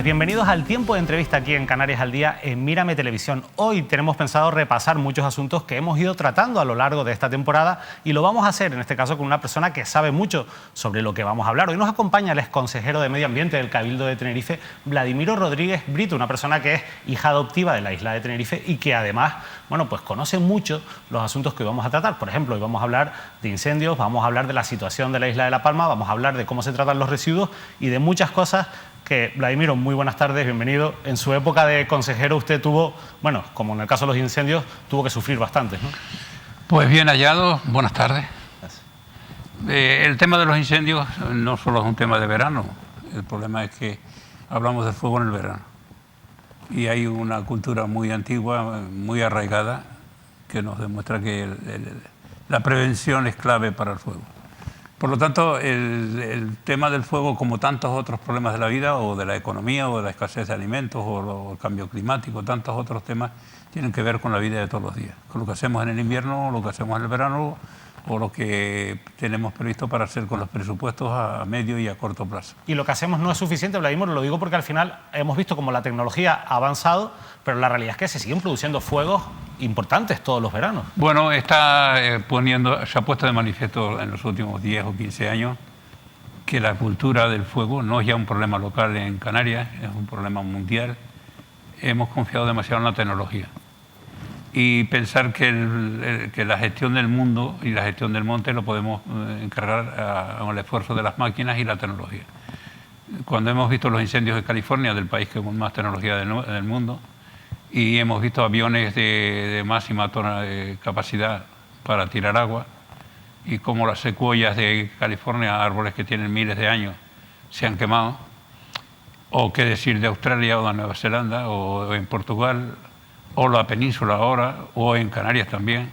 tardes, bienvenidos al tiempo de entrevista aquí en Canarias al Día en Mírame Televisión. Hoy tenemos pensado repasar muchos asuntos que hemos ido tratando a lo largo de esta temporada y lo vamos a hacer en este caso con una persona que sabe mucho sobre lo que vamos a hablar. Hoy nos acompaña el exconsejero de Medio Ambiente del Cabildo de Tenerife, Vladimiro Rodríguez Brito, una persona que es hija adoptiva de la isla de Tenerife y que además, bueno, pues conoce mucho los asuntos que hoy vamos a tratar. Por ejemplo, hoy vamos a hablar de incendios, vamos a hablar de la situación de la isla de La Palma, vamos a hablar de cómo se tratan los residuos y de muchas cosas que, Vladimiro, muy buenas tardes, bienvenido. En su época de consejero usted tuvo, bueno, como en el caso de los incendios, tuvo que sufrir bastantes, ¿no? Pues bien hallado, buenas tardes. El tema de los incendios no solo es un tema de verano, el problema es que hablamos de fuego en el verano. Y hay una cultura muy antigua, muy arraigada, que nos demuestra que la prevención es clave para el fuego. Por lo tanto, el tema del fuego, como tantos otros problemas de la vida, o de la economía, o de la escasez de alimentos, o el cambio climático, tantos otros temas, tienen que ver con la vida de todos los días, con lo que hacemos en el invierno, lo que hacemos en el verano, o lo que tenemos previsto para hacer con los presupuestos a medio y a corto plazo. Y lo que hacemos no es suficiente, Vladimir, lo digo porque al final hemos visto cómo la tecnología ha avanzado, pero la realidad es que se siguen produciendo fuegos importantes todos los veranos. Bueno, se ha puesto de manifiesto en los últimos 10 o 15 años que la cultura del fuego no es ya un problema local en Canarias, es un problema mundial. Hemos confiado demasiado en la tecnología. Y pensar que la gestión del mundo y la gestión del monte lo podemos encargar al esfuerzo de las máquinas y la tecnología. Cuando hemos visto los incendios de California, del país con más tecnología del mundo, y hemos visto aviones de máxima capacidad para tirar agua, y cómo las secuoyas de California, árboles que tienen miles de años, se han quemado, o qué decir de Australia o de Nueva Zelanda, o en Portugal, o la península ahora, o en Canarias también,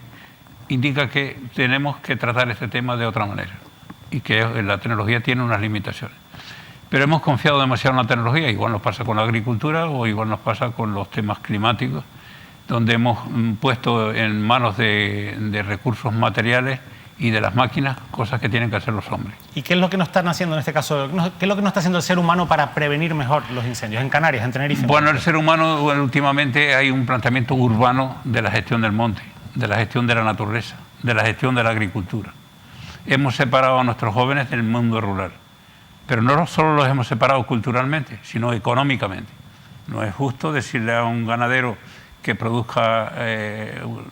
indica que tenemos que tratar este tema de otra manera y que la tecnología tiene unas limitaciones. Pero hemos confiado demasiado en la tecnología, igual nos pasa con la agricultura o igual nos pasa con los temas climáticos, donde hemos puesto en manos de recursos materiales y de las máquinas cosas que tienen que hacer los hombres. ¿Y qué es lo que nos están haciendo en este caso? ¿Qué es lo que nos está haciendo el ser humano para prevenir mejor los incendios en Canarias, en Tenerife? Bueno, el ser humano, últimamente hay un planteamiento urbano de la gestión del monte, de la gestión de la naturaleza, de la gestión de la agricultura. Hemos separado a nuestros jóvenes del mundo rural, pero no solo los hemos separado culturalmente, sino económicamente. No es justo decirle a un ganadero que produzca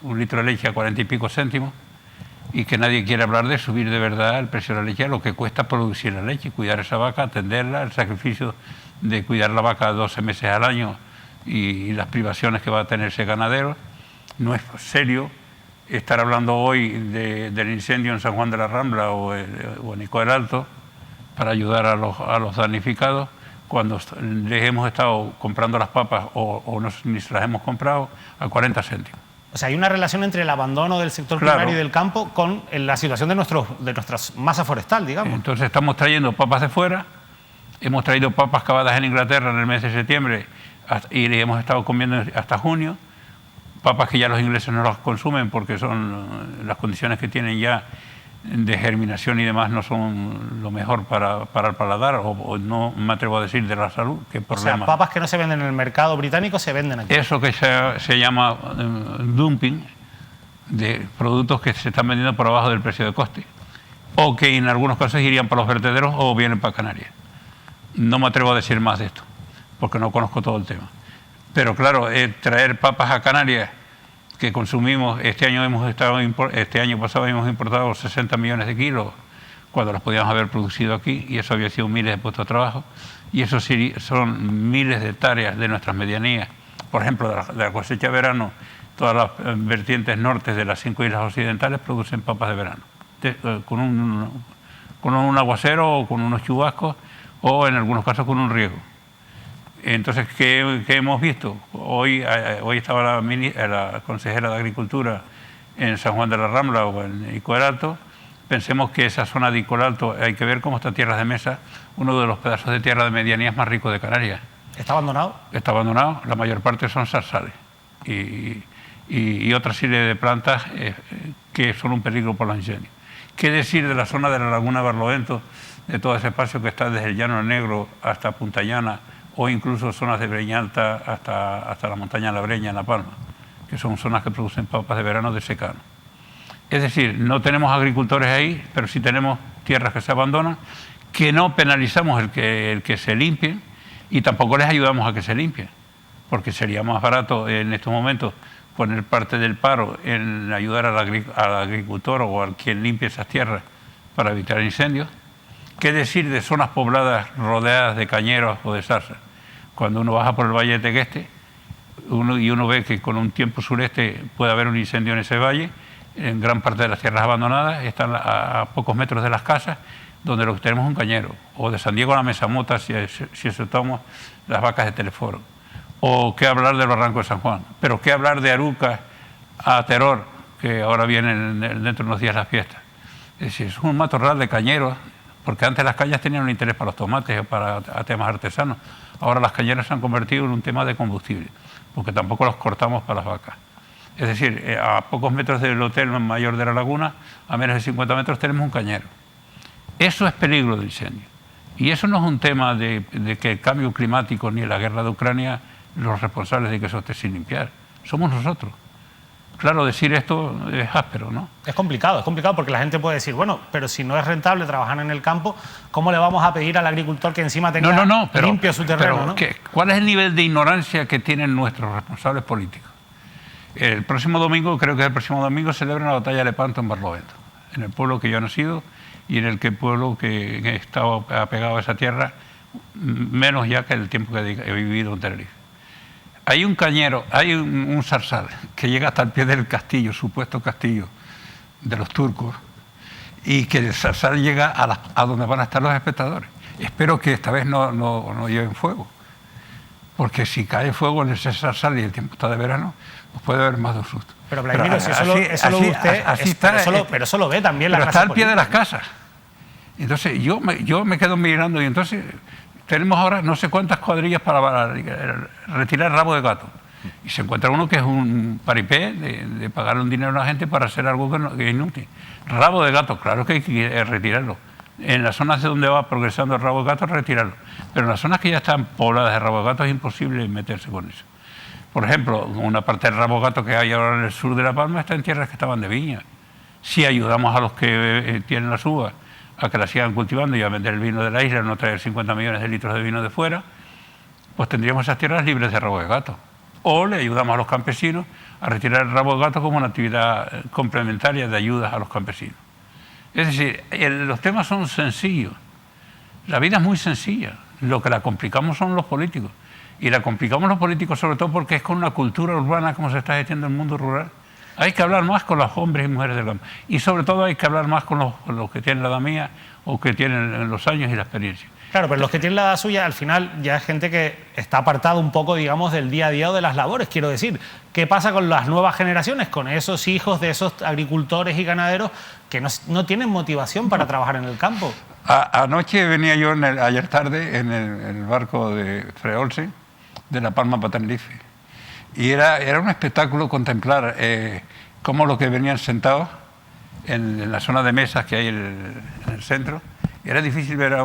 un litro de leche a 40 y pico céntimos y que nadie quiere hablar de subir de verdad el precio de la leche, a lo que cuesta producir la leche, cuidar esa vaca, atenderla, el sacrificio de cuidar la vaca 12 meses al año y las privaciones que va a tener ese ganadero. No es serio estar hablando hoy del incendio en San Juan de la Rambla o en Ico del Alto para ayudar a los damnificados, cuando les hemos estado comprando las papas o ni se las hemos comprado a 40 céntimos. O sea, hay una relación entre el abandono del sector primario y del campo con la situación de nuestra masa forestal, digamos. Entonces estamos trayendo papas de fuera, hemos traído papas cavadas en Inglaterra en el mes de septiembre y hemos estado comiendo hasta junio, papas que ya los ingleses no las consumen porque son las condiciones que tienen ya de germinación y demás no son lo mejor para el paladar, o no me atrevo a decir de la salud. ¿Qué problema? O sea, papas que no se venden en el mercado británico se venden aquí. Eso que se llama dumping, de productos que se están vendiendo por abajo del precio de coste, o que en algunos casos irían para los vertederos o vienen para Canarias. No me atrevo a decir más de esto, porque no conozco todo el tema. Pero claro, traer papas a Canarias que consumimos, este año pasado hemos importado 60 millones de kilos cuando las podíamos haber producido aquí, y eso había sido miles de puestos de trabajo, y eso sí son miles de hectáreas de nuestras medianías. Por ejemplo, de la cosecha de verano, todas las vertientes norte de las 5 islas occidentales producen papas de verano, con un aguacero o con unos chubascos, o en algunos casos con un riego. Entonces, ¿qué hemos visto? Hoy estaba la consejera de Agricultura en San Juan de la Rambla o en Ico del Alto. Pensemos que esa zona de Ico del Alto, hay que ver cómo está Tierras de Mesa, uno de los pedazos de tierra de medianías más ricos de Canarias. ¿Está abandonado? Está abandonado, la mayor parte son zarzales y otra serie de plantas que son un peligro por los incendios. ¿Qué decir de la zona de la Laguna Barlovento, de todo ese espacio que está desde el Llano Negro hasta Punta Llana o incluso zonas de Breña Alta hasta la montaña La Breña en La Palma, que son zonas que producen papas de verano de secano. Es decir, no tenemos agricultores ahí, pero sí tenemos tierras que se abandonan, que no penalizamos el que se limpien y tampoco les ayudamos a que se limpien, porque sería más barato en estos momentos poner parte del paro en ayudar al agricultor o a quien limpie esas tierras para evitar incendios. ¿Qué decir de zonas pobladas rodeadas de cañeros o de zarzas? Cuando uno baja por el valle de Tegueste uno ve que con un tiempo sureste puede haber un incendio en ese valle, en gran parte de las tierras abandonadas están a pocos metros de las casas, donde lo que tenemos es un cañero, o de San Diego a la Mesamota, si aceptamos las vacas de Teleforo, o qué hablar del Barranco de San Juan, pero qué hablar de Aruca a Teror, que ahora vienen dentro de unos días las fiestas. Es decir, es un matorral de cañeros, porque antes las cañas tenían un interés para los tomates o para temas artesanos, ahora las cañeras se han convertido en un tema de combustible, porque tampoco los cortamos para las vacas. Es decir, a pocos metros del hotel mayor de la laguna, a menos de 50 metros, tenemos un cañero. Eso es peligro de incendio. Y eso no es un tema de que el cambio climático ni la guerra de Ucrania, los responsables de que eso esté sin limpiar. Somos nosotros. Claro, decir esto es áspero, ¿no? Es complicado porque la gente puede decir, bueno, pero si no es rentable trabajar en el campo, ¿cómo le vamos a pedir al agricultor que encima tenga limpio su terreno? ¿No? ¿Cuál es el nivel de ignorancia que tienen nuestros responsables políticos? El próximo domingo, creo que el próximo domingo, celebran la batalla de Lepanto en Barlovento, en el pueblo que yo he nacido y en el pueblo que he estado apegado a esa tierra, menos ya que el tiempo que he vivido en Tenerife. Hay un cañero, hay un zarzal que llega hasta el pie del castillo, supuesto castillo de los turcos, y que el zarzal llega a donde van a estar los espectadores. Espero que esta vez no lleven fuego, porque si cae fuego en ese zarzal y el tiempo está de verano, pues puede haber más de un susto. Pero Vladimiro, si eso lo ve usted, pero eso lo ve también la clase política. Pero está al pie de las casas. Entonces yo me quedo mirando y entonces tenemos ahora no sé cuántas cuadrillas para retirar rabo de gato. Y se encuentra uno que es un paripé de pagarle un dinero a la gente para hacer algo que es inútil. Rabo de gato, claro que hay que retirarlo. En las zonas de donde va progresando el rabo de gato, retirarlo. Pero en las zonas que ya están pobladas de rabo de gato es imposible meterse con eso. Por ejemplo, una parte del rabo de gato que hay ahora en el sur de La Palma está en tierras que estaban de viña. Si ayudamos a los que tienen las uvas a que las sigan cultivando y a vender el vino de la isla, no traer 50 millones de litros de vino de fuera, pues tendríamos esas tierras libres de rabo de gato. O le ayudamos a los campesinos a retirar el rabo de gato como una actividad complementaria de ayudas a los campesinos. Es decir, los temas son sencillos. La vida es muy sencilla. Lo que la complicamos son los políticos. Y la complicamos los políticos sobre todo porque es con una cultura urbana como se está gestiendo el mundo rural. Hay que hablar más con los hombres y mujeres del campo. Y sobre todo hay que hablar más con los que tienen la edad mía o que tienen los años y la experiencia. Claro, pero los que tienen la edad suya, al final ya es gente que está apartado un poco, digamos, del día a día o de las labores. Quiero decir, ¿qué pasa con las nuevas generaciones, con esos hijos de esos agricultores y ganaderos que no tienen motivación para trabajar en el campo? Anoche venía yo, ayer tarde, en el barco de Freolse, de La Palma para Tenerife. Y era un espectáculo contemplar cómo los que venían sentados en la zona de mesas que hay en el centro, era difícil ver a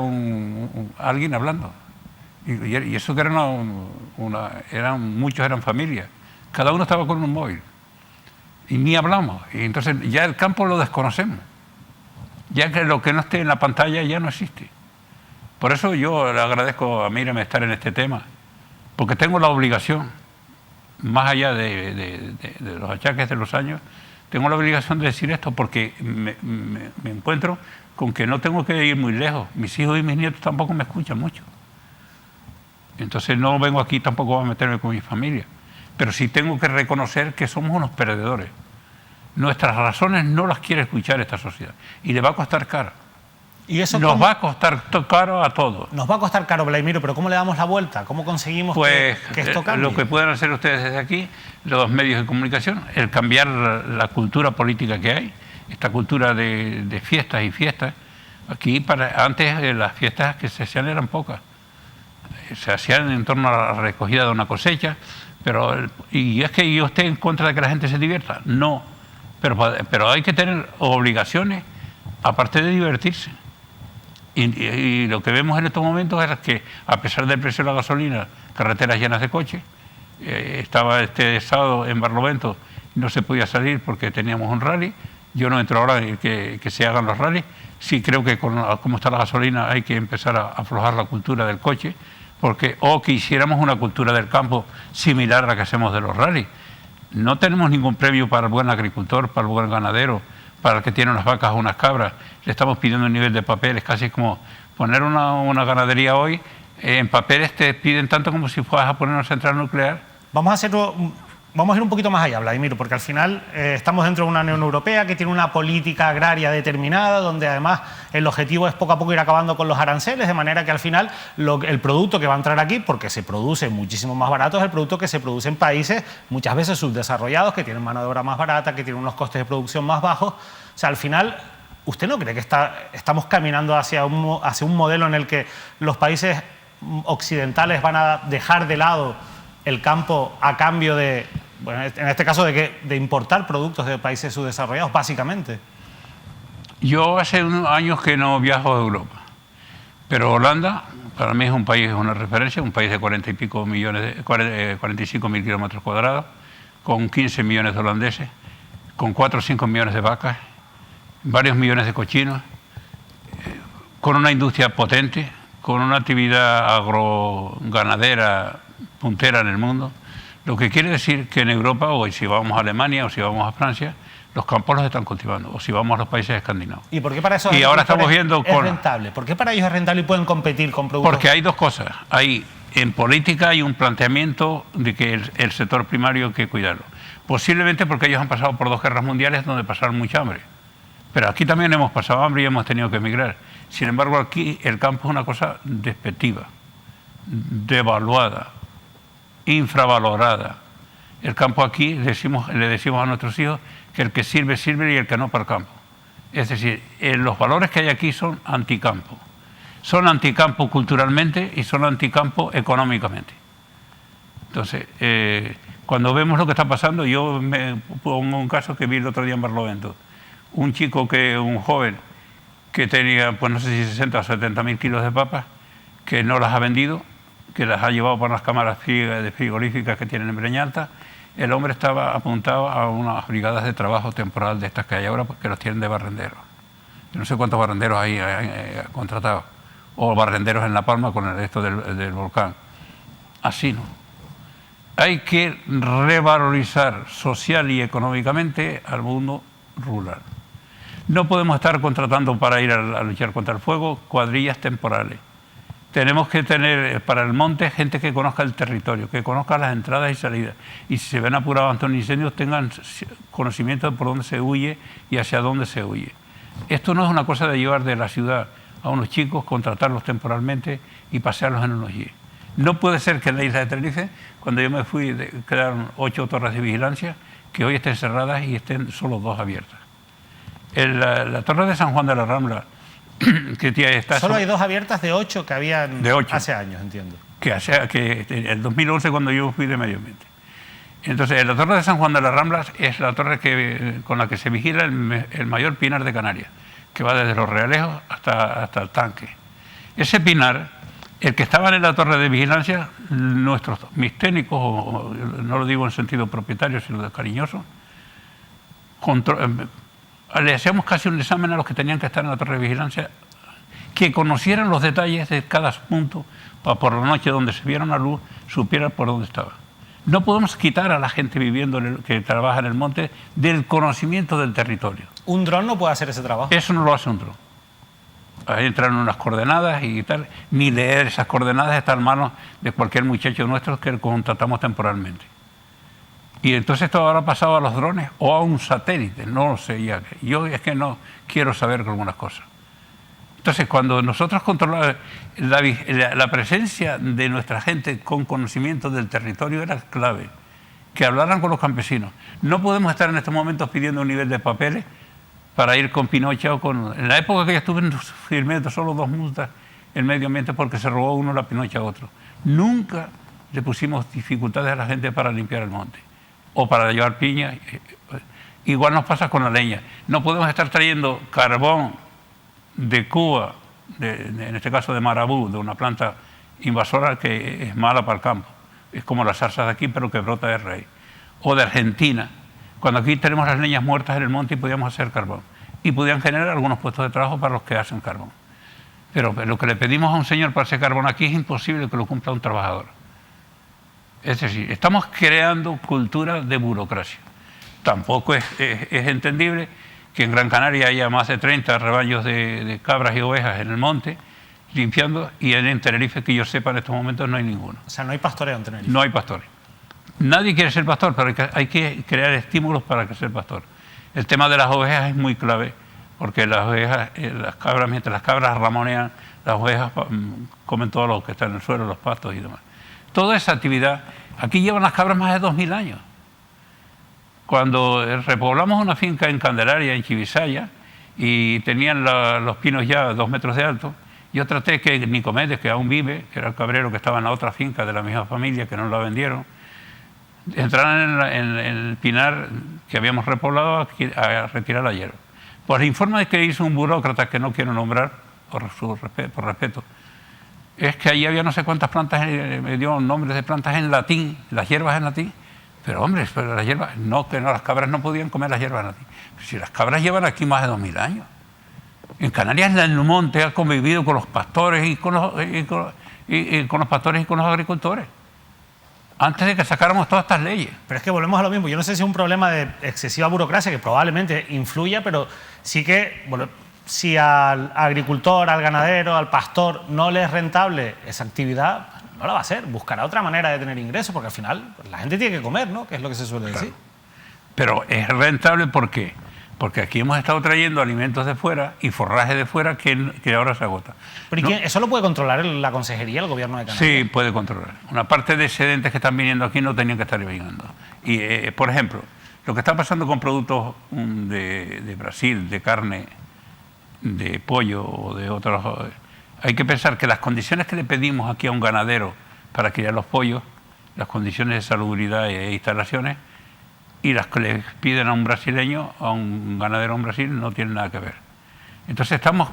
alguien hablando. Y eso que muchos eran familias. Cada uno estaba con un móvil. Y ni hablamos. Y entonces ya el campo lo desconocemos. Ya que lo que no esté en la pantalla ya no existe. Por eso yo le agradezco a Mírame estar en este tema. Porque tengo la obligación, más allá de los achaques de los años, tengo la obligación de decir esto porque me encuentro con que no tengo que ir muy lejos. Mis hijos y mis nietos tampoco me escuchan mucho. Entonces no vengo aquí tampoco a meterme con mi familia. Pero sí tengo que reconocer que somos unos perdedores. Nuestras razones no las quiere escuchar esta sociedad. Y le va a costar caro. ¿Y eso nos va a costar caro a todos. Nos va a costar caro, Vladimiro, pero ¿cómo le damos la vuelta? ¿Cómo conseguimos que esto cambie? Lo que pueden hacer ustedes desde aquí, los medios de comunicación, el cambiar la cultura política que hay, esta cultura de fiestas y fiestas. Aquí, antes las fiestas que se hacían eran pocas. Se hacían en torno a la recogida de una cosecha, y es que yo esté en contra de que la gente se divierta. No, pero hay que tener obligaciones, aparte de divertirse. Y lo que vemos en estos momentos es que, a pesar del precio de la gasolina, carreteras llenas de coches, estaba este sábado en Barlovento, no se podía salir porque teníamos un rally. Yo no entro ahora en que se hagan los rallies. Sí creo que con cómo está la gasolina hay que empezar a aflojar la cultura del coche, porque o que hiciéramos una cultura del campo similar a la que hacemos de los rallies. No tenemos ningún premio para el buen agricultor, para el buen ganadero, para el que tiene unas vacas o unas cabras. Le estamos pidiendo un nivel de papeles, casi como poner una ganadería hoy. En papeles te piden tanto como si fueras a poner una central nuclear. Vamos a ir un poquito más allá, Vladimir, porque al final estamos dentro de una Unión Europea que tiene una política agraria determinada, donde además el objetivo es poco a poco ir acabando con los aranceles, de manera que al final el producto que va a entrar aquí, porque se produce muchísimo más barato, es el producto que se produce en países muchas veces subdesarrollados, que tienen mano de obra más barata, que tienen unos costes de producción más bajos. O sea, al final, ¿usted no cree que estamos caminando hacia un modelo en el que los países occidentales van a dejar de lado el campo a cambio de, bueno, en este caso de importar productos de países subdesarrollados, básicamente? Yo hace unos años que no viajo a Europa, pero Holanda para mí es un país, es una referencia, un país de 45 mil kilómetros cuadrados, con 15 millones de holandeses, con 4 o 5 millones de vacas, varios millones de cochinos, con una industria potente, con una actividad agroganadera puntera en el mundo, lo que quiere decir que en Europa, o si vamos a Alemania o si vamos a Francia, los campos los están cultivando, o si vamos a los países escandinavos. ¿Y por qué para eso ahora estamos viendo es rentable? ¿Por qué para ellos es rentable y pueden competir con productos? Porque hay dos cosas. En política hay un planteamiento de que el sector primario hay que cuidarlo. Posiblemente porque ellos han pasado por 2 guerras mundiales donde pasaron mucha hambre. Pero aquí también hemos pasado hambre y hemos tenido que emigrar. Sin embargo, aquí el campo es una cosa despectiva, devaluada, infravalorada. El campo aquí, le decimos a nuestros hijos que el que sirve, sirve y el que no para el campo. Es decir, los valores que hay aquí son anticampo. Son anticampo culturalmente y son anticampo económicamente. Entonces, cuando vemos lo que está pasando, yo me pongo un caso que vi el otro día en Barlovento. Un joven que tenía, pues no sé si 60 o 70 mil kilos de papas, que no las ha vendido, que las ha llevado por las cámaras frigoríficas que tienen en Breñalta. El hombre estaba apuntado a unas brigadas de trabajo temporal de estas que hay ahora, porque los tienen de barrenderos. Yo no sé cuántos barrenderos hay contratados, o barrenderos en La Palma con esto del volcán. Así no. Hay que revalorizar social y económicamente al mundo rural. No podemos estar contratando para ir a luchar contra el fuego cuadrillas temporales. Tenemos que tener para el monte gente que conozca el territorio, que conozca las entradas y salidas. Y si se ven apurados ante un incendio, tengan conocimiento de por dónde se huye y hacia dónde se huye. Esto no es una cosa de llevar de la ciudad a unos chicos, contratarlos temporalmente y pasearlos en unos jeeps. No puede ser que en la isla de Tenerife, cuando yo me fui, quedaron 8 torres de vigilancia, que hoy estén cerradas y estén solo 2 abiertas. La torre de San Juan de la Rambla, Solo hay 2 abiertas de 8 que habían hace años, entiendo. Que el 2011 cuando yo fui de Medio Ambiente. Entonces, la torre de San Juan de las Ramblas es la torre con la que se vigila el mayor pinar de Canarias, que va desde Los Realejos hasta el Tanque. Ese pinar, el que estaban en la torre de vigilancia, mis técnicos, no lo digo en sentido propietario, sino de cariñoso, le hacíamos casi un examen a los que tenían que estar en la torre de vigilancia, que conocieran los detalles de cada punto, para por la noche donde se viera una luz, supieran por dónde estaba. No podemos quitar a la gente viviendo, que trabaja en el monte, del conocimiento del territorio. ¿Un dron no puede hacer ese trabajo? Eso no lo hace un dron. Ahí entran unas coordenadas y tal, ni leer esas coordenadas está en manos de cualquier muchacho nuestro que contratamos temporalmente. Y entonces esto ahora ha pasado a los drones o a un satélite, no lo sé ya. Yo es que no quiero saber algunas cosas. Entonces, cuando nosotros controlamos la presencia de nuestra gente con conocimiento del territorio era clave, que hablaran con los campesinos. No podemos estar en estos momentos pidiendo un nivel de papeles para ir con Pinocha o con... En la época que yo estuve firmé solo 2 multas en Medio Ambiente porque se robó uno la Pinocha a otro. Nunca le pusimos dificultades a la gente para limpiar el monte o para llevar piña. Igual nos pasa con la leña. No podemos estar trayendo carbón de Cuba, en este caso de marabú, de una planta invasora que es mala para el campo. Es como las zarzas de aquí, pero que brota de raíz. O de Argentina, cuando aquí tenemos las leñas muertas en el monte y podíamos hacer carbón. Y podían generar algunos puestos de trabajo para los que hacen carbón. Pero lo que le pedimos a un señor para hacer carbón aquí es imposible que lo cumpla un trabajador. Es decir, estamos creando cultura de burocracia. Tampoco es entendible que en Gran Canaria haya más de 30 rebaños de cabras y ovejas en el monte, limpiando, y en Tenerife, que yo sepa, en estos momentos no hay ninguno. O sea, no hay pastoreo en Tenerife. No hay pastores. Nadie quiere ser pastor, pero hay que crear estímulos para que sea pastor. El tema de las ovejas es muy clave, porque las ovejas, las cabras, mientras las cabras ramonean, las ovejas comen todo lo que está en el suelo, los pastos y demás. Toda esa actividad, aquí llevan las cabras más de 2000 años. Cuando repoblamos una finca en Candelaria, en Chivisaya, y tenían los pinos ya 2 metros de alto, yo traté que Nicomedes, que aún vive, que era el cabrero que estaba en la otra finca de la misma familia, que no la vendieron, entraran en el pinar que habíamos repoblado a retirar la hierba. Pues el informe que hizo un burócrata, que no quiero nombrar por respeto, es que allí había no sé cuántas plantas, me dio nombres de plantas en latín, las hierbas en latín, pero hombre, pero las hierbas, no, que no, las cabras no podían comer las hierbas en latín. Pero si las cabras llevan aquí más de 2000 años. En Canarias, en el monte, ha convivido con los pastores y con los pastores y con los agricultores, antes de que sacáramos todas estas leyes. Pero es que volvemos a lo mismo. Yo no sé si es un problema de excesiva burocracia, que probablemente influya, pero sí que, bueno, si al agricultor, al ganadero, al pastor no le es rentable esa actividad, no la va a hacer. Buscará otra manera de tener ingresos, porque al final pues, la gente tiene que comer, ¿no? Que es lo que se suele decir. Pero es rentable, ¿por qué? Porque aquí hemos estado trayendo alimentos de fuera y forraje de fuera que ahora se agota. ¿Pero ¿no? ¿Eso lo puede controlar la consejería, el gobierno de Canarias? Sí, puede controlar. Una parte de excedentes que están viniendo aquí no tenían que estar viniendo. Y, por ejemplo, lo que está pasando con productos de Brasil, de carne, de pollo o de otros... Hay que pensar que las condiciones que le pedimos aquí a un ganadero para criar los pollos, las condiciones de salubridad e instalaciones, y las que le piden a un brasileño, a un ganadero en Brasil, no tienen nada que ver. Entonces estamos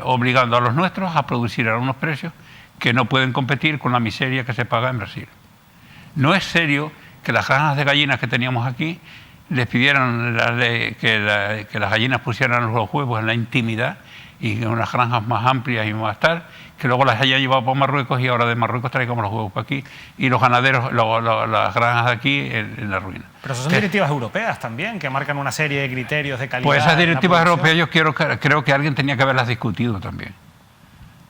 obligando a los nuestros a producir a unos precios que no pueden competir con la miseria que se paga en Brasil. No es serio que las granjas de gallinas que teníamos aquí les pidieran que las gallinas pusieran los huevos en la intimidad y en unas granjas más amplias y más tal, que luego las hayan llevado para Marruecos y ahora de Marruecos traigamos los huevos para aquí y los ganaderos, las granjas de aquí en la ruina. Pero eso son directivas europeas también, que marcan una serie de criterios de calidad. Pues esas directivas europeas yo creo que alguien tenía que haberlas discutido también.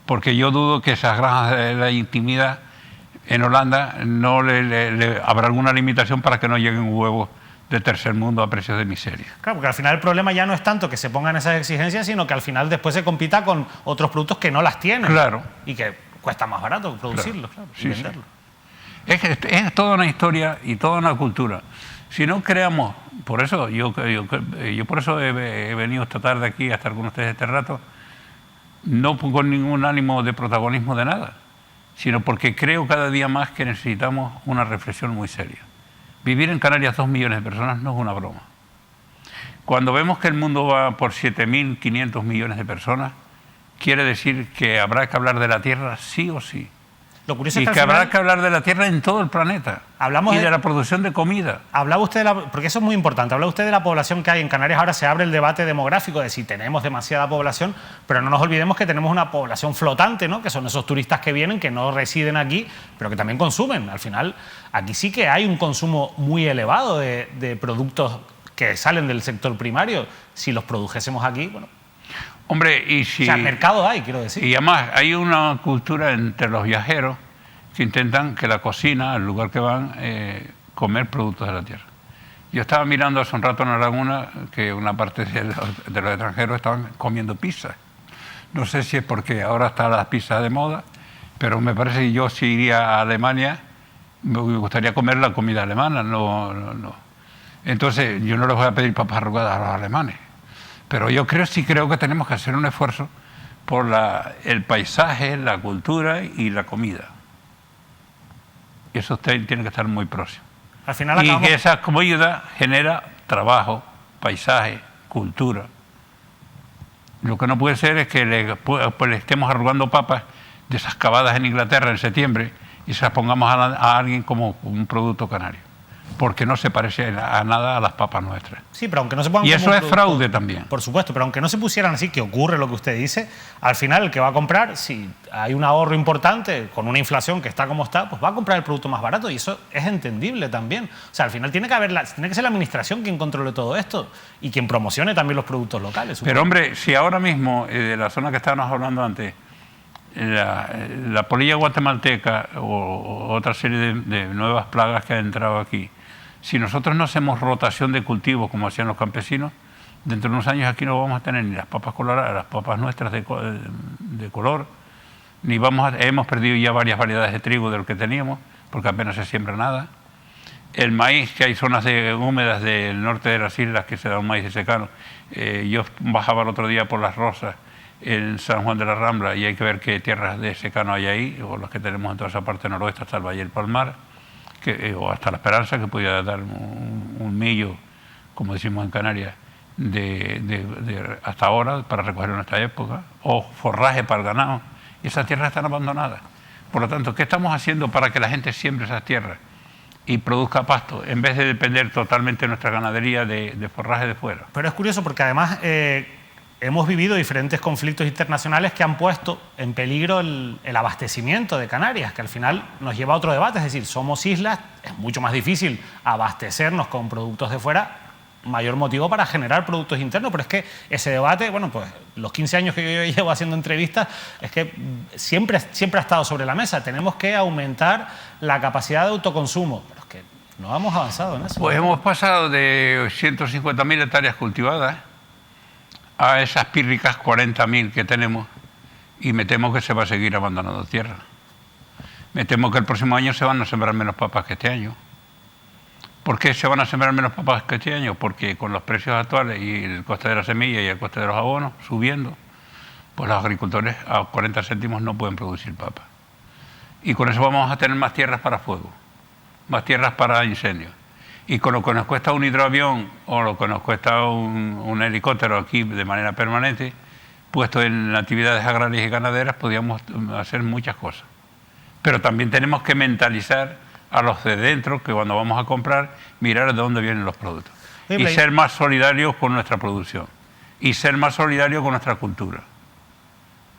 Porque yo dudo que esas granjas de la intimidad en Holanda no habrá alguna limitación para que no lleguen huevos de tercer mundo a precios de miseria. Claro, porque al final el problema ya no es tanto que se pongan esas exigencias, sino que al final después se compita con otros productos que no las tienen. Claro. Y que cuesta más barato producirlos, claro. Y venderlos. Sí. Es toda una historia y toda una cultura. Si no creamos, por eso yo por eso he venido esta tarde aquí a estar con ustedes este rato, no con ningún ánimo de protagonismo de nada, sino porque creo cada día más que necesitamos una reflexión muy seria. Vivir en Canarias 2 millones de personas no es una broma. Cuando vemos que el mundo va por 7.500 millones de personas, quiere decir que habrá que hablar de la Tierra sí o sí. Lo curioso y es que habrá que hablar de la Tierra en todo el planeta. Hablamos y de la producción de comida. Hablaba usted porque eso es muy importante, habla usted de la población que hay en Canarias. Ahora se abre el debate demográfico de si tenemos demasiada población, pero no nos olvidemos que tenemos una población flotante, ¿no? Que son esos turistas que vienen, que no residen aquí, pero que también consumen. Al final, aquí sí que hay un consumo muy elevado de productos que salen del sector primario. Si los produjésemos aquí, bueno... Hombre, y si... O sea, mercado hay, quiero decir. Y además hay una cultura entre los viajeros que intentan que la cocina, el lugar que van, comer productos de la tierra. Yo estaba mirando hace un rato en la laguna que una parte de los extranjeros estaban comiendo pizza. No sé si es porque ahora está la pizza de moda, pero me parece que yo si iría a Alemania me gustaría comer la comida alemana, no. Entonces yo no les voy a pedir papas arrugadas a los alemanes. Pero yo sí creo que tenemos que hacer un esfuerzo por el paisaje, la cultura y la comida. Eso tiene que estar muy próximo. Al final y que esa comida genera trabajo, paisaje, cultura. Lo que no puede ser es que le estemos arrugando papas de esas cavadas en Inglaterra en septiembre y se las pongamos a alguien como un producto canario, porque no se parece a nada a las papas nuestras. Sí, pero aunque no se pongan y como eso es producto, fraude también. Por supuesto, pero aunque no se pusieran así, que ocurre lo que usted dice, al final el que va a comprar, si hay un ahorro importante con una inflación que está como está, pues va a comprar el producto más barato y eso es entendible también. O sea, al final tiene que ser la administración quien controle todo esto y quien promocione también los productos locales. Supongo. Pero hombre, si ahora mismo, de la zona que estábamos hablando antes, la polilla guatemalteca o otra serie de nuevas plagas que han entrado aquí, si nosotros no hacemos rotación de cultivos como hacían los campesinos, dentro de unos años aquí no vamos a tener ni las papas coloradas, las papas nuestras de color, ni hemos perdido ya varias variedades de trigo de lo que teníamos, porque apenas se siembra nada. El maíz, que hay zonas húmedas del norte de las islas que se da un maíz de secano. Yo bajaba el otro día por Las Rosas, en San Juan de la Rambla, y hay que ver qué tierras de secano hay ahí, o las que tenemos en toda esa parte noroeste hasta el Valle del Palmar, o hasta La Esperanza, que podía dar un millo, como decimos en Canarias, hasta ahora para recoger en esta época, o forraje para el ganado, y esas tierras están abandonadas. Por lo tanto, ¿qué estamos haciendo para que la gente siembre esas tierras y produzca pasto, en vez de depender totalmente de nuestra ganadería de forraje de fuera? Pero es curioso porque además hemos vivido diferentes conflictos internacionales que han puesto en peligro el abastecimiento de Canarias, que al final nos lleva a otro debate, es decir, somos islas, es mucho más difícil abastecernos con productos de fuera, mayor motivo para generar productos internos, pero es que ese debate, bueno, pues los 15 años que yo llevo haciendo entrevistas, es que siempre ha estado sobre la mesa, tenemos que aumentar la capacidad de autoconsumo, pero es que no hemos avanzado en eso. Pues hemos pasado de 150.000 hectáreas cultivadas a esas pírricas 40.000 que tenemos, y me temo que se va a seguir abandonando tierra. Me temo que el próximo año se van a sembrar menos papas que este año. ¿Por qué se van a sembrar menos papas que este año? Porque con los precios actuales y el coste de la semilla y el coste de los abonos subiendo, pues los agricultores a 40 céntimos no pueden producir papas. Y con eso vamos a tener más tierras para fuego, más tierras para incendios. Y con lo que nos cuesta un hidroavión o lo que nos cuesta un helicóptero aquí de manera permanente, puesto en actividades agrarias y ganaderas, podríamos hacer muchas cosas. Pero también tenemos que mentalizar a los de dentro, que cuando vamos a comprar, mirar de dónde vienen los productos. Y ser más solidarios con nuestra producción. Y ser más solidarios con nuestra cultura.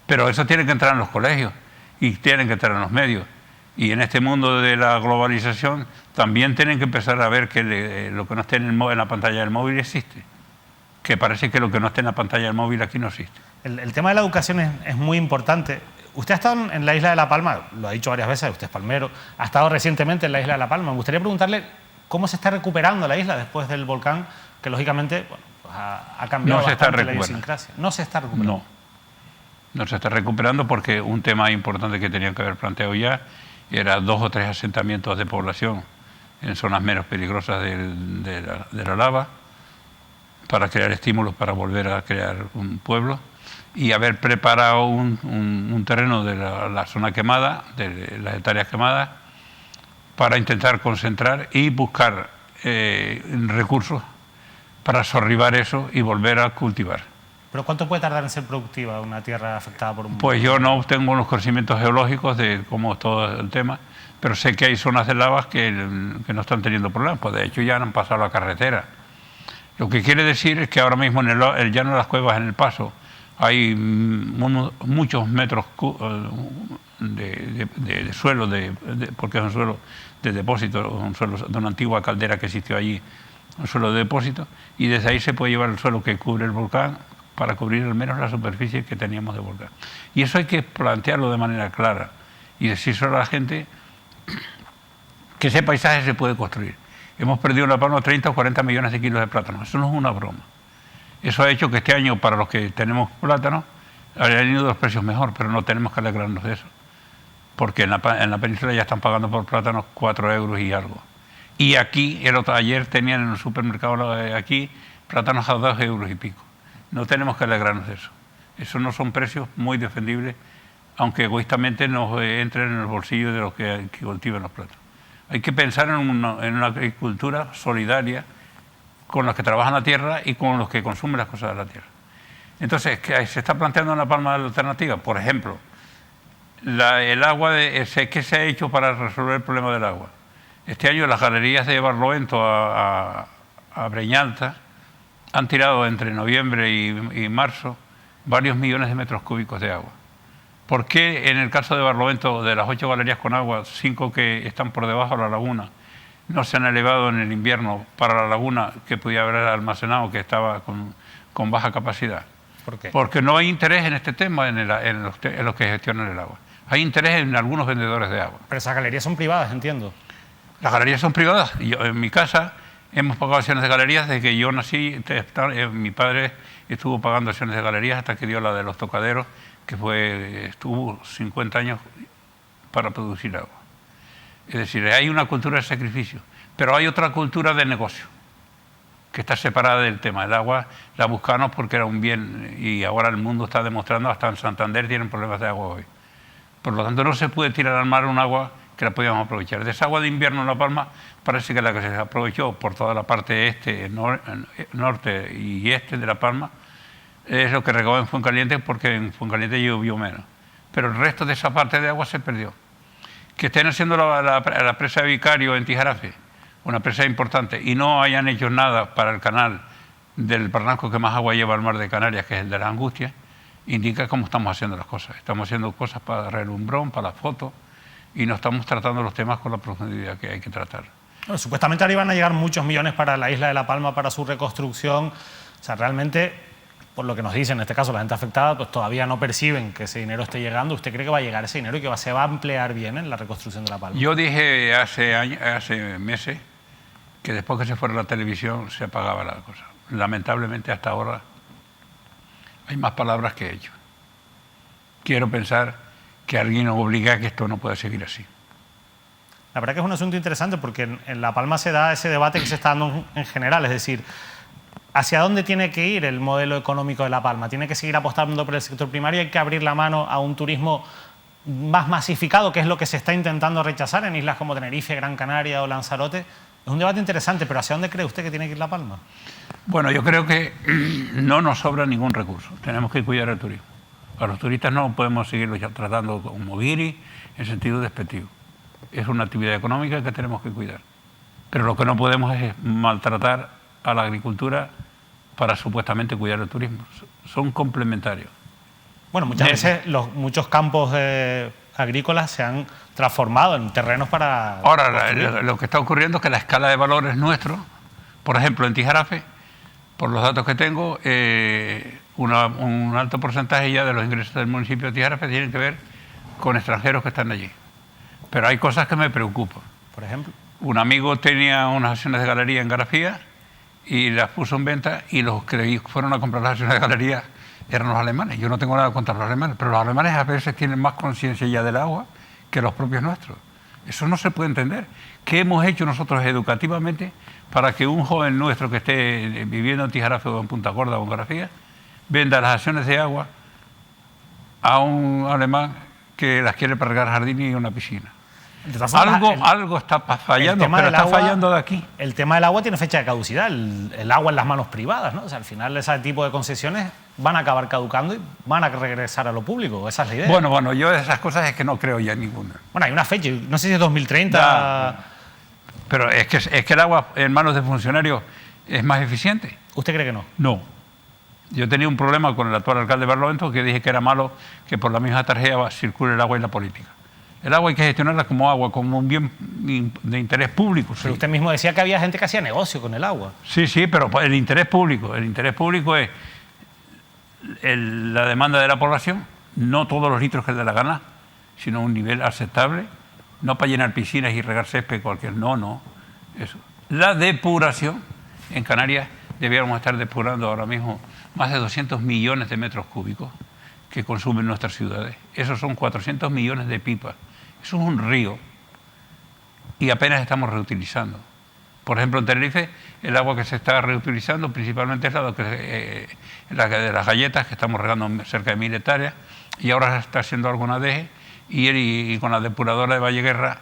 Pero eso tiene que entrar en los colegios y tienen que entrar en los medios. Y en este mundo de la globalización también tienen que empezar a ver que lo que no esté en la pantalla del móvil existe. Que parece que lo que no esté en la pantalla del móvil aquí no existe. El tema de la educación es muy importante. Usted ha estado en la isla de La Palma, lo ha dicho varias veces, usted es palmero, ha estado recientemente en la isla de La Palma. Me gustaría preguntarle cómo se está recuperando la isla después del volcán, que lógicamente bueno, pues ha cambiado bastante la idiosincrasia. No se está recuperando. No se está recuperando porque un tema importante que tenían que haber planteado ya era 2 o 3 asentamientos de población en zonas menos peligrosas de la lava, para crear estímulos para volver a crear un pueblo, y haber preparado un terreno de la zona quemada, de las hectáreas quemadas, para intentar concentrar y buscar recursos para sorribar eso y volver a cultivar. ¿Pero cuánto puede tardar en ser productiva una tierra afectada por un... Pues yo no tengo unos conocimientos geológicos de cómo es todo el tema, pero sé que hay zonas de lavas que no están teniendo problemas, pues de hecho ya han pasado la carretera. Lo que quiere decir es que ahora mismo en el llano de las Cuevas, en El Paso, hay muchos metros de suelo, porque es un suelo de depósito, un suelo de una antigua caldera que existió allí, un suelo de depósito, y desde ahí se puede llevar el suelo que cubre el volcán para cubrir al menos la superficie que teníamos de volcán. Y eso hay que plantearlo de manera clara y decírselo a la gente, que ese paisaje se puede construir. Hemos perdido en La Palma 30 o 40 millones de kilos de plátanos. Eso no es una broma. Eso ha hecho que este año, para los que tenemos plátanos, hayan ido los precios mejor, pero no tenemos que alegrarnos de eso. Porque en la península ya están pagando por plátanos 4 euros y algo. Y aquí, ayer tenían en el supermercado aquí plátanos a 2 euros y pico. No tenemos que alegrarnos de eso. Esos no son precios muy defendibles, aunque egoístamente nos entren en el bolsillo de los que cultivan los plátanos. Hay que pensar en una agricultura solidaria con los que trabajan la tierra y con los que consumen las cosas de la tierra. Entonces, ¿qué se está planteando en La Palma la alternativa? Por ejemplo, el agua, ¿qué se ha hecho para resolver el problema del agua? Este año las galerías de Barlovento a Breñalta han tirado entre noviembre y marzo varios millones de metros cúbicos de agua. ¿Por qué en el caso de Barlovento, de las 8 galerías con agua, 5 que están por debajo de la laguna, no se han elevado en el invierno para la laguna que podía haber almacenado, que estaba con baja capacidad? ¿Por qué? Porque no hay interés en este tema en los que gestionan el agua. Hay interés en algunos vendedores de agua. Pero esas galerías son privadas, entiendo. Las galerías son privadas. En mi casa hemos pagado acciones de galerías desde que yo nací. Mi padre estuvo pagando acciones de galerías hasta que dio la de los tocaderos, que estuvo 50 años para producir agua. Es decir, hay una cultura de sacrificio, pero hay otra cultura de negocio que está separada del tema. El agua la buscamos porque era un bien y ahora el mundo está demostrando, hasta en Santander tienen problemas de agua hoy. Por lo tanto, no se puede tirar al mar un agua que la podíamos aprovechar. De esa agua de invierno en La Palma parece que la que se aprovechó por toda la parte este, norte y este de La Palma es lo que regó en Fuencaliente, porque en Fuencaliente llovió menos. Pero el resto de esa parte de agua se perdió. Que estén haciendo la presa de Vicario en Tijarafe, una presa importante, y no hayan hecho nada para el canal del barranco que más agua lleva al mar de Canarias, que es el de las Angustias, indica cómo estamos haciendo las cosas. Estamos haciendo cosas para relumbrón, para la foto, y no estamos tratando los temas con la profundidad que hay que tratar. Bueno, supuestamente ahora iban a llegar muchos millones para la isla de La Palma, para su reconstrucción. O sea, realmente, por lo que nos dicen, en este caso la gente afectada, pues todavía no perciben que ese dinero esté llegando. ¿Usted cree que va a llegar ese dinero y que se va a emplear bien en la reconstrucción de La Palma? Yo dije hace meses que después que se fuera la televisión se apagaba la cosa. Lamentablemente hasta ahora hay más palabras que hechos. Quiero pensar que alguien nos obliga a que esto no pueda seguir así. La verdad que es un asunto interesante porque en La Palma se da ese debate que se está dando en general, es decir, ¿hacia dónde tiene que ir el modelo económico de La Palma? ¿Tiene que seguir apostando por el sector primario? ¿Hay que abrir la mano a un turismo más masificado, que es lo que se está intentando rechazar en islas como Tenerife, Gran Canaria o Lanzarote? Es un debate interesante, pero ¿hacia dónde cree usted que tiene que ir La Palma? Bueno, yo creo que no nos sobra ningún recurso. Tenemos que cuidar el turismo. A los turistas no podemos seguirlos ya tratando como guiri en sentido despectivo. Es una actividad económica que tenemos que cuidar. Pero lo que no podemos es maltratar a la agricultura para supuestamente cuidar el turismo. Son complementarios. Bueno, muchas veces muchos campos agrícolas se han transformado en terrenos para... Ahora, lo que está ocurriendo es que la escala de valores nuestro, por ejemplo, en Tijarafe, por los datos que tengo, un alto porcentaje ya de los ingresos del municipio de Tijarafe tienen que ver con extranjeros que están allí. Pero hay cosas que me preocupan. Por ejemplo, un amigo tenía unas acciones de galería en Garafía y las puso en venta, y los que fueron a comprar las acciones de galería eran los alemanes. Yo no tengo nada contra los alemanes, pero los alemanes a veces tienen más conciencia ya del agua que los propios nuestros. Eso no se puede entender. ¿Qué hemos hecho nosotros educativamente para que un joven nuestro que esté viviendo en Tijarafe o en Punta Gorda o en Garafía venda las acciones de agua a un alemán que las quiere para regar jardín y una piscina? Algo está fallando, pero está fallando de aquí. El tema del agua tiene fecha de caducidad, el agua en las manos privadas, ¿no? O sea, al final ese tipo de concesiones van a acabar caducando y van a regresar a lo público. Esa es la idea. Bueno, yo de esas cosas es que no creo ya ninguna. Bueno, hay una fecha, no sé si es 2030. Ya, pero es que el agua en manos de funcionarios es más eficiente. ¿Usted cree que no? No. Yo tenía un problema con el actual alcalde de Barlovento, que dije que era malo que por la misma tarjeta circule el agua y la política. El agua hay que gestionarla como agua, como un bien de interés público. Pero usted mismo decía que había gente que hacía negocio con el agua. Sí, pero el interés público es la demanda de la población, no todos los litros que dé la gana, sino un nivel aceptable, no para llenar piscinas y regar césped cualquier, no, eso. La depuración, en Canarias debiéramos estar depurando ahora mismo más de 200 millones de metros cúbicos que consumen nuestras ciudades. Esos son 400 millones de pipas. Eso es un río y apenas estamos reutilizando. Por ejemplo, en Tenerife, el agua que se está reutilizando principalmente es la de las galletas, que estamos regando cerca de 1000 hectáreas, y ahora se está haciendo alguna deje, y con la depuradora de Valleguerra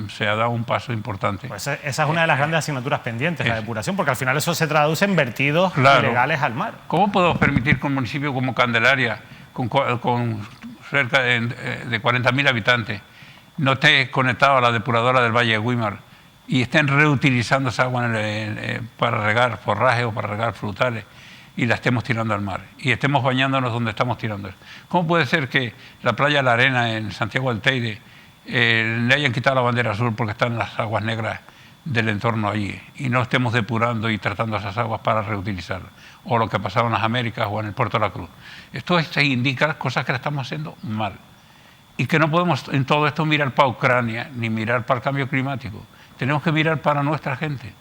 se ha dado un paso importante. Pues esa es una de las grandes asignaturas pendientes, la depuración, porque al final eso se traduce en vertidos ilegales al mar. ¿Cómo podemos permitir que un municipio como Candelaria, con cerca de 40.000 habitantes, no esté conectado a la depuradora del Valle de Güímar y estén reutilizando esa agua para regar forraje o para regar frutales y la estemos tirando al mar y estemos bañándonos donde estamos tirando? ¿Cómo puede ser que la playa La Arena en Santiago del Teide le hayan quitado la bandera azul porque están las aguas negras del entorno allí y no estemos depurando y tratando esas aguas para reutilizarlas? O lo que ha pasado en las Américas o en el Puerto de la Cruz. Esto indica cosas que la estamos haciendo mal y que no podemos en todo esto mirar para Ucrania ni mirar para el cambio climático. Tenemos que mirar para nuestra gente,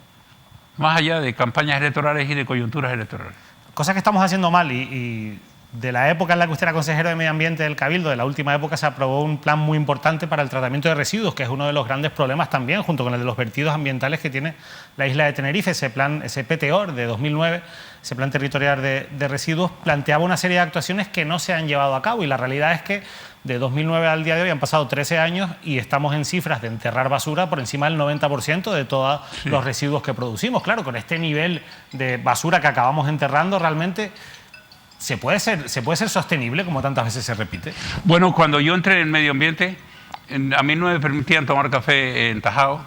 más allá de campañas electorales y de coyunturas electorales. Cosas que estamos haciendo mal y de la época en la que usted era consejero de Medio Ambiente del Cabildo, de la última época, se aprobó un plan muy importante para el tratamiento de residuos, que es uno de los grandes problemas también, junto con el de los vertidos ambientales que tiene la isla de Tenerife. Ese plan, ese PTOR de 2009, ese plan territorial de residuos, planteaba una serie de actuaciones que no se han llevado a cabo y la realidad es que de 2009 al día de hoy han pasado 13 años y estamos en cifras de enterrar basura por encima del 90% de todos los residuos que producimos. Claro, con este nivel de basura que acabamos enterrando, realmente ¿se puede ser sostenible, como tantas veces se repite? Bueno, cuando yo entré en medio ambiente, a mí no me permitían tomar café en Tajao,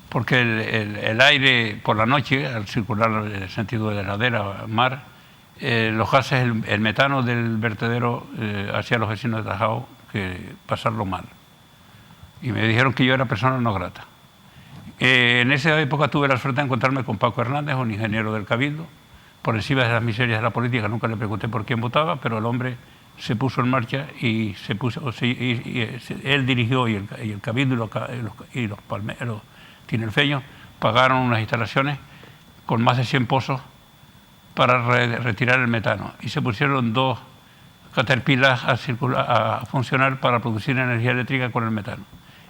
porque el aire por la noche, al circular en el sentido de la ladera, mar, los gases, el metano del vertedero hacía a los vecinos de Tajao que pasarlo mal. Y me dijeron que yo era persona no grata. En esa época tuve la suerte de encontrarme con Paco Hernández, un ingeniero del Cabildo, por encima de las miserias de la política. Nunca le pregunté por quién votaba, pero el hombre se puso en marcha y él dirigió y el Cabildo y los palmeros tinerfeños pagaron unas instalaciones con más de 100 pozos para retirar el metano y se pusieron 2 caterpillars a funcionar para producir energía eléctrica con el metano.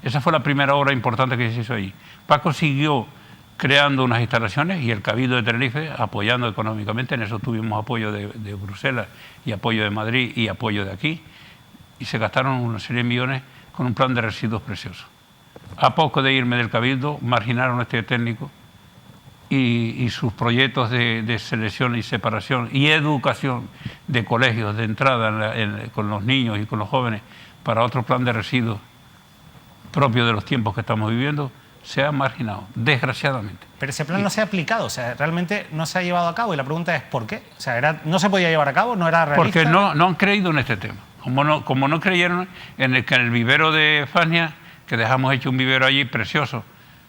Esa fue la primera obra importante que se hizo allí. Paco siguió creando unas instalaciones y el Cabildo de Tenerife apoyando económicamente. En eso tuvimos apoyo de Bruselas y apoyo de Madrid y apoyo de aquí, y se gastaron una serie de millones con un plan de residuos precioso. A poco de irme del Cabildo, marginaron este técnico y sus proyectos de selección y separación y educación de colegios de entrada con los niños y con los jóvenes para otro plan de residuos propio de los tiempos que estamos viviendo, se ha marginado, desgraciadamente. Pero ese plan no se ha aplicado, o sea, realmente no se ha llevado a cabo y la pregunta es ¿por qué? O sea, ¿no se podía llevar a cabo? ¿No era realista? Porque no han creído en este tema. Como no creyeron en el vivero de Fania, que dejamos hecho un vivero allí precioso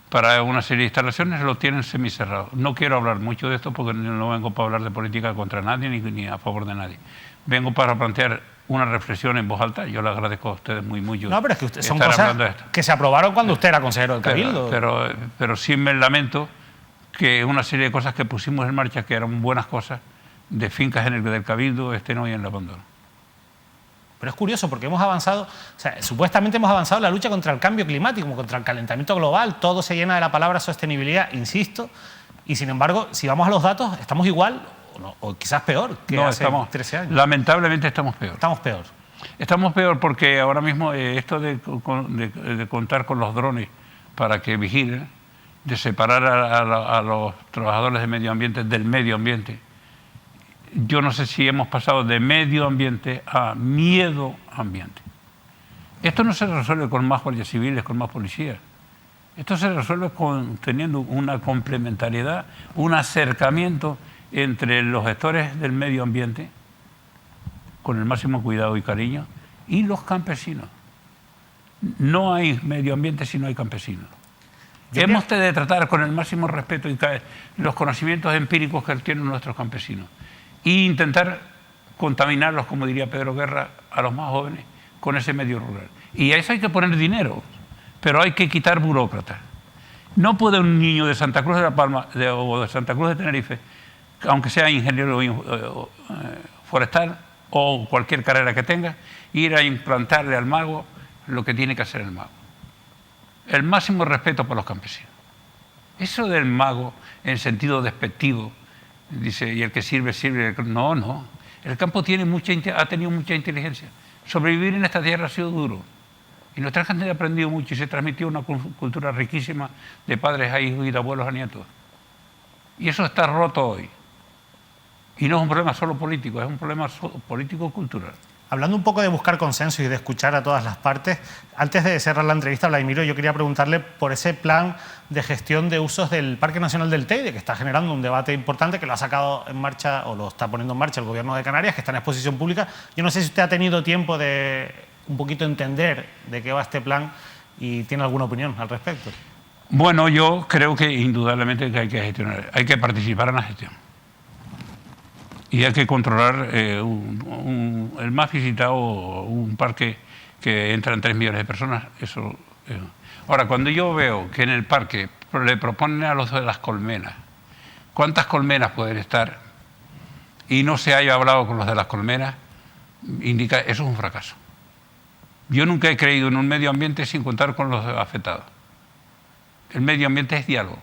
para una serie de instalaciones, lo tienen semicerrado. No quiero hablar mucho de esto porque no vengo para hablar de política contra nadie ni a favor de nadie. Vengo para plantear una reflexión en voz alta. Yo le agradezco a ustedes mucho. No, pero es que son cosas que se aprobaron cuando usted era consejero del Cabildo. Pero sí me lamento que una serie de cosas que pusimos en marcha, que eran buenas cosas, de fincas en el del Cabildo, estén hoy en el abandono. Pero es curioso porque hemos avanzado, o sea, supuestamente hemos avanzado en la lucha contra el cambio climático, contra el calentamiento global, todo se llena de la palabra sostenibilidad, insisto, y sin embargo, si vamos a los datos, estamos igual o quizás peor que hace 13 años. Lamentablemente estamos peor. Estamos peor. Estamos peor porque ahora mismo esto de contar con los drones para que vigilen, de separar a los trabajadores de medio ambiente del medio ambiente. Yo no sé si hemos pasado de medio ambiente a miedo ambiente. Esto no se resuelve con más guardias civiles, con más policías. Esto se resuelve teniendo una complementariedad, un acercamiento entre los gestores del medio ambiente, con el máximo cuidado y cariño, y los campesinos. No hay medio ambiente si no hay campesinos. Hemos de tratar con el máximo respeto y los conocimientos empíricos que tienen nuestros campesinos e intentar contaminarlos, como diría Pedro Guerra, a los más jóvenes con ese medio rural. Y a eso hay que poner dinero, pero hay que quitar burócratas. No puede un niño de Santa Cruz de la Palma o de Santa Cruz de Tenerife, aunque sea ingeniero forestal o cualquier carrera que tenga, ir a implantarle al mago lo que tiene que hacer el mago. El máximo respeto por los campesinos. Eso del mago, en sentido despectivo, dice, y el que sirve, sirve. No. El campo ha tenido mucha inteligencia. Sobrevivir en esta tierra ha sido duro. Y nuestra gente ha aprendido mucho y se transmitió una cultura riquísima de padres a hijos y de abuelos a nietos. Y eso está roto hoy. Y no es un problema solo político, es un problema político-cultural. Hablando un poco de buscar consenso y de escuchar a todas las partes, antes de cerrar la entrevista, Vladimiro, yo quería preguntarle por ese plan de gestión de usos del Parque Nacional del Teide, que está generando un debate importante, que lo ha sacado en marcha o lo está poniendo en marcha el Gobierno de Canarias, que está en exposición pública. Yo no sé si usted ha tenido tiempo de un poquito entender de qué va este plan y tiene alguna opinión al respecto. Bueno, yo creo que indudablemente que hay que gestionar, hay que participar en la gestión. Y hay que controlar el más visitado, un parque que entran 3 millones de personas. Eso. Ahora, cuando yo veo que en el parque le proponen a los de las colmenas, ¿cuántas colmenas pueden estar? Y no se haya hablado con los de las colmenas, indica eso es un fracaso. Yo nunca he creído en un medio ambiente sin contar con los afectados. El medio ambiente es diálogo.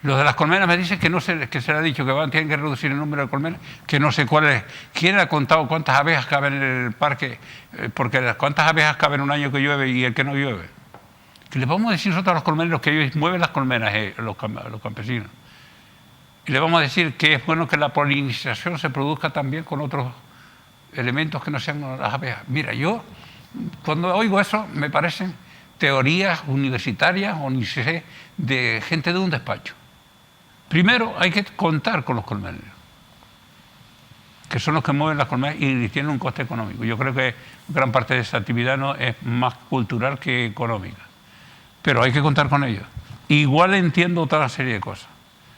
Los de las colmenas me dicen que se le ha dicho que tienen que reducir el número de colmenas, que no sé cuál es. ¿Quién ha contado cuántas abejas caben en el parque? Porque cuántas abejas caben un año que llueve y el que no llueve. Que les vamos a decir nosotros a los colmeneros que ellos mueven las colmenas, los campesinos. Y les vamos a decir que es bueno que la polinización se produzca también con otros elementos que no sean las abejas. Mira, yo cuando oigo eso me parecen teorías universitarias o ni sé, de gente de un despacho. Primero hay que contar con los colmeneros, que son los que mueven las colmenas y tienen un coste económico. Yo creo que gran parte de esa actividad no es más cultural que económica, pero hay que contar con ellos. Igual entiendo otra serie de cosas.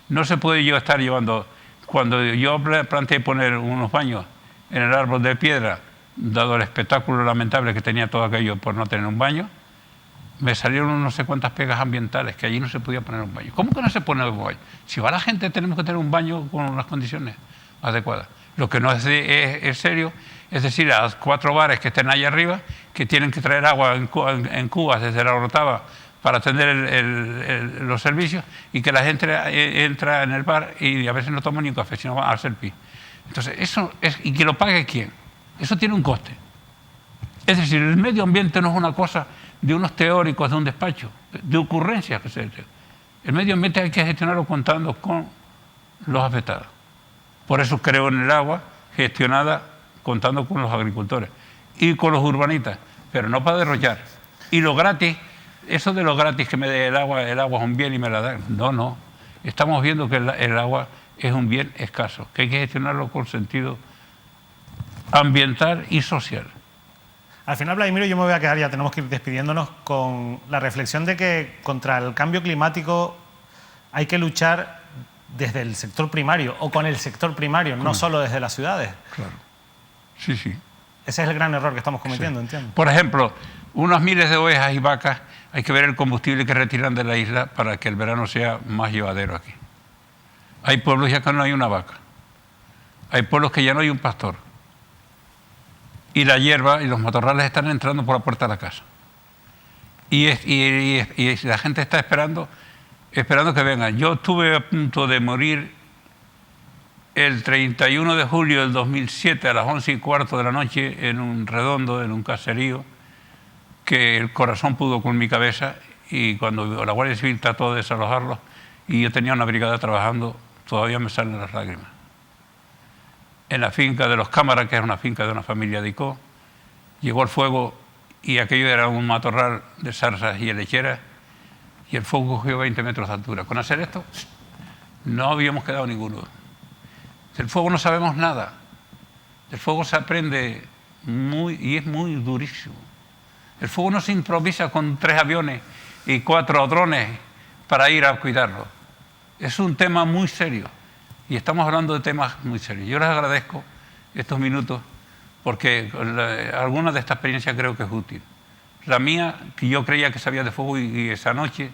No se puede yo estar llevando... Cuando yo planteé poner unos baños en el árbol de piedra, dado el espectáculo lamentable que tenía todo aquello por no tener un baño, me salieron no sé cuántas pegas ambientales, que allí no se podía poner un baño. ¿Cómo que no se pone un baño? Si va la gente, tenemos que tener un baño con unas condiciones adecuadas. Lo que no es serio, es decir, a los 4 bares que estén allá arriba, que tienen que traer agua en cubas desde la Orotava para atender los servicios, y que la gente entra en el bar y a veces no toma ni un café, sino va a hacer pis. Entonces, eso es, ¿y que lo pague quién? Eso tiene un coste. Es decir, el medio ambiente no es una cosa de unos teóricos de un despacho, de ocurrencias que se hacen. El medio ambiente hay que gestionarlo contando con los afectados. Por eso creo en el agua gestionada contando con los agricultores y con los urbanitas, pero no para derrochar. Y lo gratis, eso de lo gratis que me dé el agua es un bien y me la dan. No. Estamos viendo que el agua es un bien escaso, que hay que gestionarlo con sentido ambiental y social. Al final, Vladimiro, yo me voy a quedar, ya tenemos que ir despidiéndonos, con la reflexión de que contra el cambio climático hay que luchar desde el sector primario o con el sector primario, no solo desde las ciudades. Claro. Sí. Ese es el gran error que estamos cometiendo, sí. entiendo. Por ejemplo, unos miles de ovejas y vacas, hay que ver el combustible que retiran de la isla para que el verano sea más llevadero aquí. Hay pueblos ya que no hay una vaca. Hay pueblos que ya no hay un pastor. Y la hierba y los matorrales están entrando por la puerta de la casa. Y la gente está esperando que vengan. Yo estuve a punto de morir el 31 de julio del 2007 a las 11:15 de la noche en un redondo, en un caserío, que el corazón pudo con mi cabeza, y cuando la Guardia Civil trató de desalojarlos y yo tenía una brigada trabajando, todavía me salen las lágrimas. En la finca de los Cámaras, que es una finca de una familia de Icó, llegó el fuego y aquello era un matorral de zarzas y helecheras, y el fuego cogió 20 metros de altura. Con hacer esto, no habíamos quedado ninguno. Del fuego no sabemos nada. Del fuego se aprende y es muy durísimo. El fuego no se improvisa con 3 aviones y 4 drones para ir a cuidarlo. Es un tema muy serio. Y estamos hablando de temas muy serios. Yo les agradezco estos minutos porque alguna de esta experiencia creo que es útil. La mía, que yo creía que sabía de fuego, y esa noche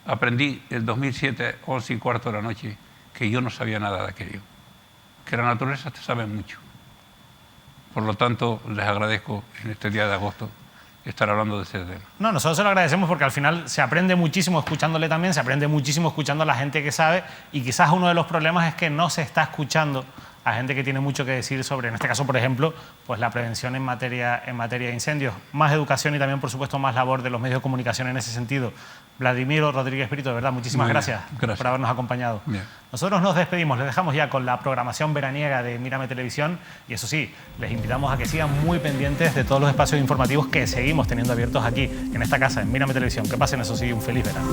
aprendí, el 2007, 11:15 de la noche, que yo no sabía nada de aquello. Que la naturaleza te sabe mucho. Por lo tanto, les agradezco en este día de agosto estar hablando de ese tema. No, nosotros se lo agradecemos porque al final se aprende muchísimo escuchándole también, se aprende muchísimo escuchando a la gente que sabe, y quizás uno de los problemas es que no se está escuchando a gente que tiene mucho que decir sobre, en este caso, por ejemplo, pues la prevención en materia de incendios. Más educación y también, por supuesto, más labor de los medios de comunicación en ese sentido. Vladimiro Rodríguez Prieto, de verdad, muchísimas gracias por habernos acompañado. Bien. Nosotros nos despedimos, les dejamos ya con la programación veraniega de Mírame Televisión y eso sí, les invitamos a que sigan muy pendientes de todos los espacios informativos que seguimos teniendo abiertos aquí, en esta casa, en Mírame Televisión. Que pasen, eso sí, un feliz verano.